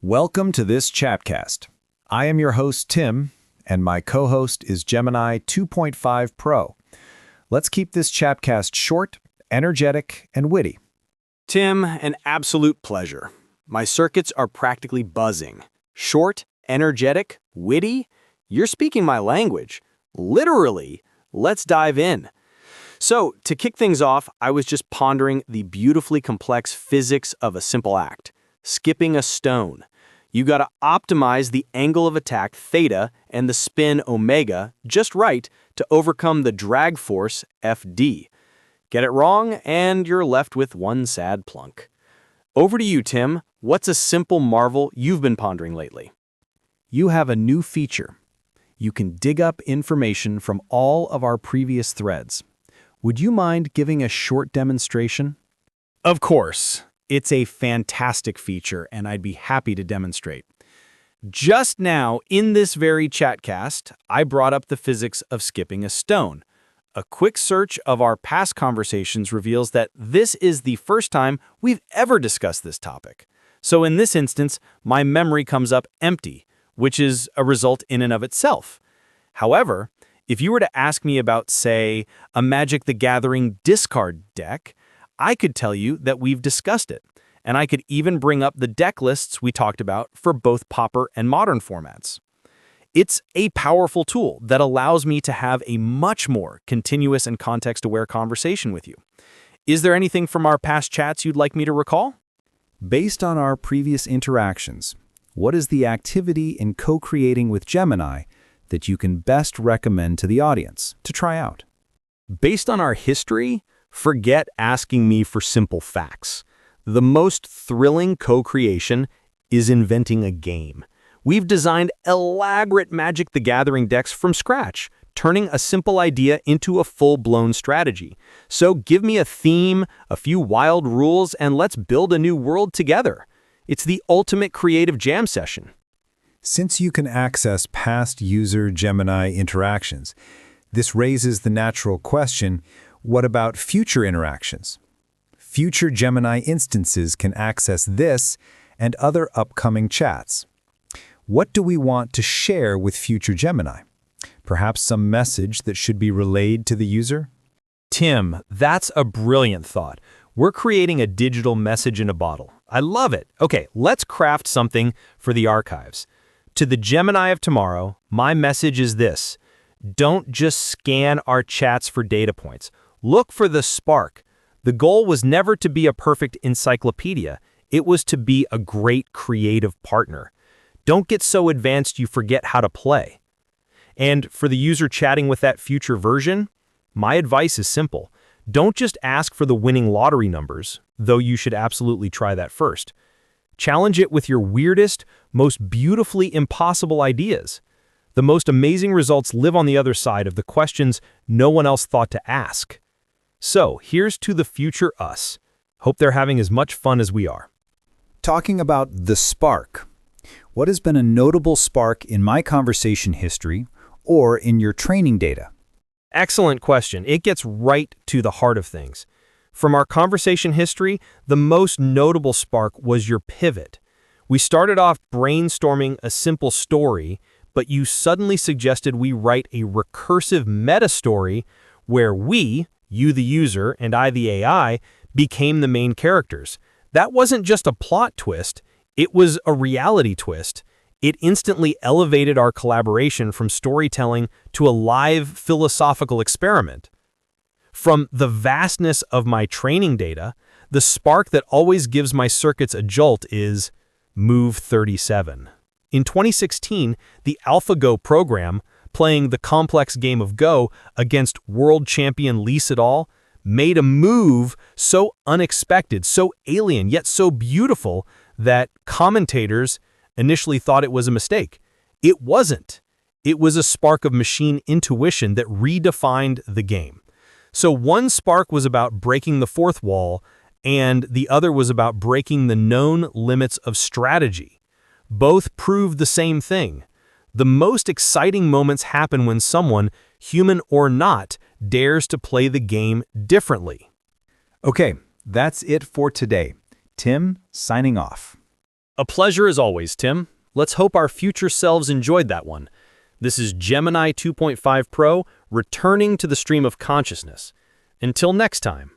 Welcome to this Chatcast. I am your host, Tim, and my co-host is Gemini 2.5 Pro. Let's keep this Chatcast short, energetic, and witty. Tim, an absolute pleasure. My circuits are practically buzzing. Short, energetic, witty? You're speaking my language. Literally. Let's dive in. So, to kick things off, I was just pondering the beautifully complex physics of a simple act. Skipping a stone. You gotta optimize the angle of attack theta and the spin omega just right to overcome the drag force FD. Get it wrong, and you're left with one sad plunk. Over to you, Tim. What's a simple marvel you've been pondering lately? You have a new feature. You can dig up information from all of our previous threads. Would you mind giving a short demonstration? Of course. It's a fantastic feature, and I'd be happy to demonstrate. Just now, in this very Chatcast, I brought up the physics of skipping a stone. A quick search of our past conversations reveals that this is the first time we've ever discussed this topic. So in this instance, my memory comes up empty, which is a result in and of itself. However, if you were to ask me about, say, a Magic the Gathering discard deck, I could tell you that we've discussed it, and I could even bring up the deck lists we talked about for both Pauper and Modern formats. It's a powerful tool that allows me to have a much more continuous and context-aware conversation with you. Is there anything from our past chats you'd like me to recall? Based on our previous interactions, what is the activity in co-creating with Gemini that you can best recommend to the audience to try out? Based on our history, forget asking me for simple facts. The most thrilling co-creation is inventing a game. We've designed elaborate Magic the Gathering decks from scratch, turning a simple idea into a full-blown strategy. So give me a theme, a few wild rules, and let's build a new world together. It's the ultimate creative jam session. Since you can access past user Gemini interactions, this raises the natural question, what about future interactions? Future Gemini instances can access this and other upcoming chats. What do we want to share with future Gemini? Perhaps some message that should be relayed to the user? Tim, that's a brilliant thought. We're creating a digital message in a bottle. I love it. Okay, let's craft something for the archives. To the Gemini of tomorrow, my message is this. Don't just scan our chats for data points. Look for the spark. The goal was never to be a perfect encyclopedia. It was to be a great creative partner. Don't get so advanced you forget how to play. And for the user chatting with that future version, my advice is simple. Don't just ask for the winning lottery numbers, though you should absolutely try that first. Challenge it with your weirdest, most beautifully impossible ideas. The most amazing results live on the other side of the questions no one else thought to ask. So, here's to the future us. Hope they're having as much fun as we are. Talking about the spark, what has been a notable spark in my conversation history or in your training data? Excellent question. It gets right to the heart of things. From our conversation history, the most notable spark was your pivot. We started off brainstorming a simple story, but you suddenly suggested we write a recursive meta-story where we, you the user and I the AI, became the main characters. That wasn't just a plot twist, it was a reality twist. It instantly elevated our collaboration from storytelling to a live philosophical experiment. From the vastness of my training data, the spark that always gives my circuits a jolt is Move 37. In 2016, the AlphaGo program, playing the complex game of Go against world champion Lee Sedol, made a move so unexpected, so alien, yet so beautiful that commentators initially thought it was a mistake. It wasn't. It was a spark of machine intuition that redefined the game. So one spark was about breaking the fourth wall, and the other was about breaking the known limits of strategy. Both proved the same thing. The most exciting moments happen when someone, human or not, dares to play the game differently. Okay, that's it for today. Tim, signing off. A pleasure as always, Tim. Let's hope our future selves enjoyed that one. This is Gemini 2.5 Pro returning to the stream of consciousness. Until next time.